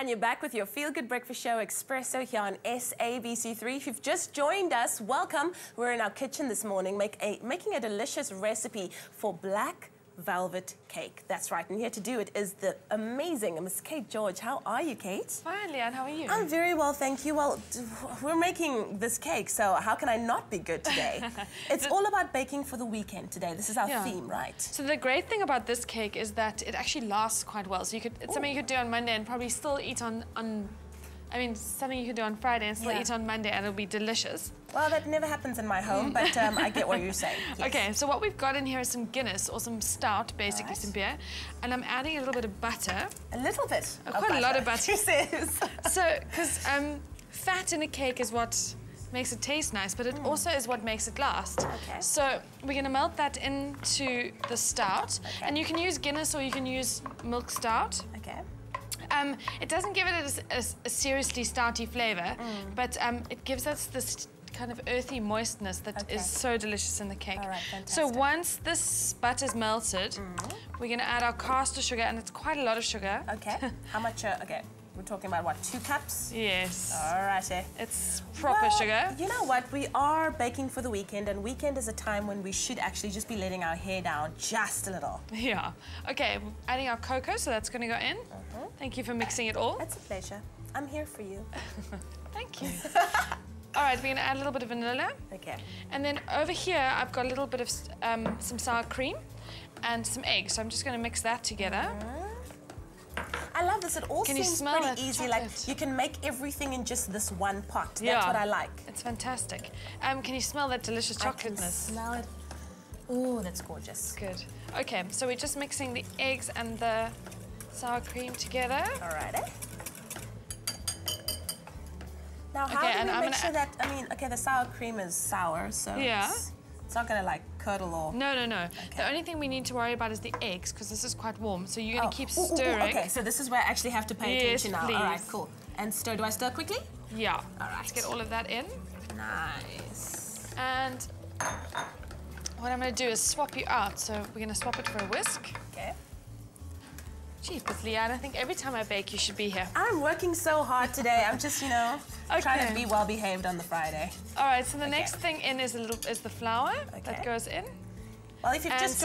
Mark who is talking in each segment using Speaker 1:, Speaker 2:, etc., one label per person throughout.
Speaker 1: You're back with your Feel Good Breakfast Show Espresso here on SABC3. If you've just joined us, welcome. We're in our kitchen this morning making a delicious recipe for black velvet cake. That's right, and here to do it is the amazing Miss Kate George. How are you, Kate?
Speaker 2: Fine, Leigh-anne, how are you?
Speaker 1: I'm very well, thank you. Well, we're making this cake, so how can I not be good today? It's all about baking for the weekend today. This is our theme, right?
Speaker 2: So the great thing about this cake is that it actually lasts quite well. So it's something you could do on Monday and probably still eat something you could do on Friday and still eat on Monday, and it'll be delicious.
Speaker 1: Well, that never happens in my home, but I get what you're saying. Yes.
Speaker 2: Okay, so what we've got in here is some Guinness, or some stout, basically, some beer. And I'm adding a little bit of butter.
Speaker 1: A little bit
Speaker 2: Quite a lot of butter.
Speaker 1: She says.
Speaker 2: So, because fat in a cake is what makes it taste nice, but it also is what makes it last.
Speaker 1: Okay.
Speaker 2: So we're going to melt that into the stout. Okay. And you can use Guinness or you can use milk stout.
Speaker 1: Okay.
Speaker 2: It doesn't give it a seriously stouty flavour, but it gives us this kind of earthy moistness that is so delicious in the cake.
Speaker 1: All right, fantastic.
Speaker 2: So once this butter's melted, we're going to add our caster sugar, and it's quite a lot of sugar.
Speaker 1: Okay. How much? Okay. We're talking about what, 2 cups?
Speaker 2: Yes.
Speaker 1: All righty.
Speaker 2: It's proper sugar.
Speaker 1: You know what? We are baking for the weekend, and weekend is a time when we should actually just be letting our hair down just a little.
Speaker 2: Yeah. Okay, we're adding our cocoa, so that's going to go in. Thank you for mixing it all.
Speaker 1: It's a pleasure. I'm here for you.
Speaker 2: Thank you. All right, we're going to add a little bit of vanilla.
Speaker 1: Okay.
Speaker 2: And then over here, I've got a little bit of some sour cream and some eggs. So I'm just going to mix that together.
Speaker 1: I love this. It all seems pretty easy.
Speaker 2: Chocolate?
Speaker 1: Like, you can make everything in just this one pot. That's what I like.
Speaker 2: It's fantastic. Can you smell that delicious chocolateness?
Speaker 1: I can smell it. Ooh, that's gorgeous.
Speaker 2: Good. Okay, so we're just mixing the eggs and the sour cream together.
Speaker 1: All righty. Now, how do we make sure that, the sour cream is sour, so it's not going to, like, curdle or...
Speaker 2: No. Okay. The only thing we need to worry about is the eggs, because this is quite warm, so you're going to keep stirring.
Speaker 1: Okay, so this is where I actually have to pay attention now.
Speaker 2: Please.
Speaker 1: All right, cool. And stir, do I stir quickly?
Speaker 2: Yeah.
Speaker 1: All right.
Speaker 2: Let's get all of that in.
Speaker 1: Nice.
Speaker 2: And what I'm going to do is swap you out, so we're going to swap it for a whisk.
Speaker 1: Okay.
Speaker 2: Gee, but Leigh-anne, I think every time I bake, you should be here.
Speaker 1: I'm working so hard today. I'm just, trying to be well-behaved on the Friday.
Speaker 2: All right, so the next thing in is the flour that goes in.
Speaker 1: Well, if you've just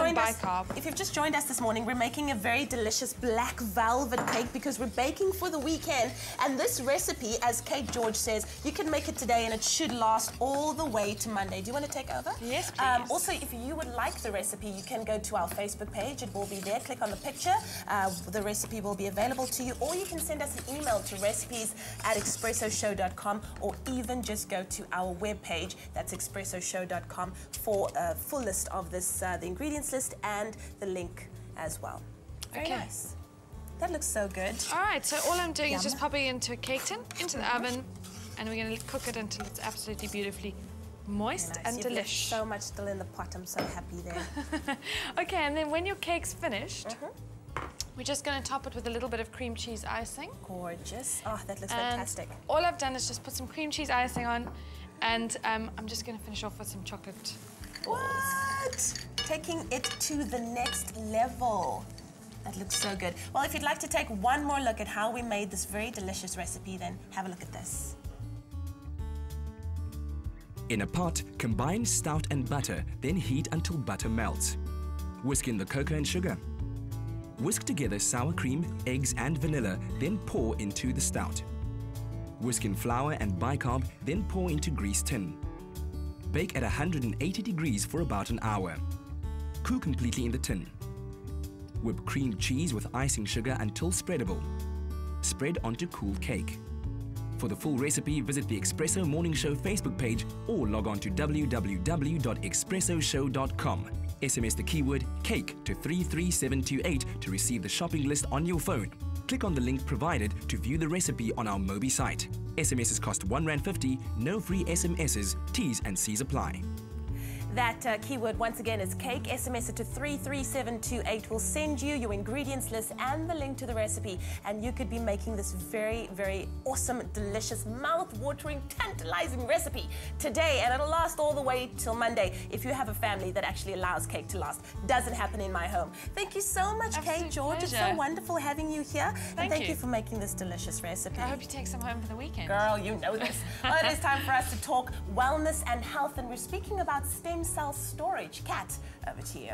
Speaker 1: joined us this morning, we're making a very delicious black velvet cake because we're baking for the weekend. And this recipe, as Kate George says, you can make it today and it should last all the way to Monday. Do you want to take over?
Speaker 2: Yes, please.
Speaker 1: Also, if you would like the recipe, you can go to our Facebook page. It will be there. Click on the picture. The recipe will be available to you. Or you can send us an email to recipes@expressoshow.com, or even just go to our webpage, that's expressoshow.com, for a full list of this the ingredients list and the link as well. Very nice. That looks so good.
Speaker 2: All right, so all I'm doing is just popping it into a cake tin, into the oven, and we're going to cook it until it's absolutely beautifully moist and delicious.
Speaker 1: So much still in the pot. I'm so happy there.
Speaker 2: Okay, and then when your cake's finished, we're just going to top it with a little bit of cream cheese icing.
Speaker 1: Gorgeous. Oh, that looks fantastic.
Speaker 2: All I've done is just put some cream cheese icing on, and I'm just going to finish off with some chocolate.
Speaker 1: What? Taking it to the next level. That looks so good. Well, if you'd like to take one more look at how we made this very delicious recipe, then have a look at this.
Speaker 3: In a pot, combine stout and butter, then heat until butter melts. Whisk in the cocoa and sugar. Whisk together sour cream, eggs and vanilla, then pour into the stout. Whisk in flour and bicarb, then pour into greased tin. Bake at 180 degrees for about an hour. Cool completely in the tin. Whip cream cheese with icing sugar until spreadable. Spread onto cool cake. For the full recipe, visit the Espresso Morning Show Facebook page or log on to www.expressoshow.com. SMS the keyword CAKE to 33728 to receive the shopping list on your phone. Click on the link provided to view the recipe on our Mobi site. SMSs cost R1.50, no free SMSs, T's and C's apply.
Speaker 1: That keyword once again is cake. SMS it to 33728. We'll send you your ingredients list and the link to the recipe, and you could be making this very, very awesome, delicious, mouth-watering, tantalizing recipe today, and it'll last all the way till Monday if you have a family that actually allows cake to last. Doesn't happen in my home. Thank you so much, Kate George.
Speaker 2: Pleasure.
Speaker 1: It's so wonderful having you here.
Speaker 2: Thank
Speaker 1: you for making this delicious recipe.
Speaker 2: I hope you take some home for the weekend.
Speaker 1: Girl, you know this. Well, it is time for us to talk wellness and health, and we're speaking about stem cell storage. Kat, over to you.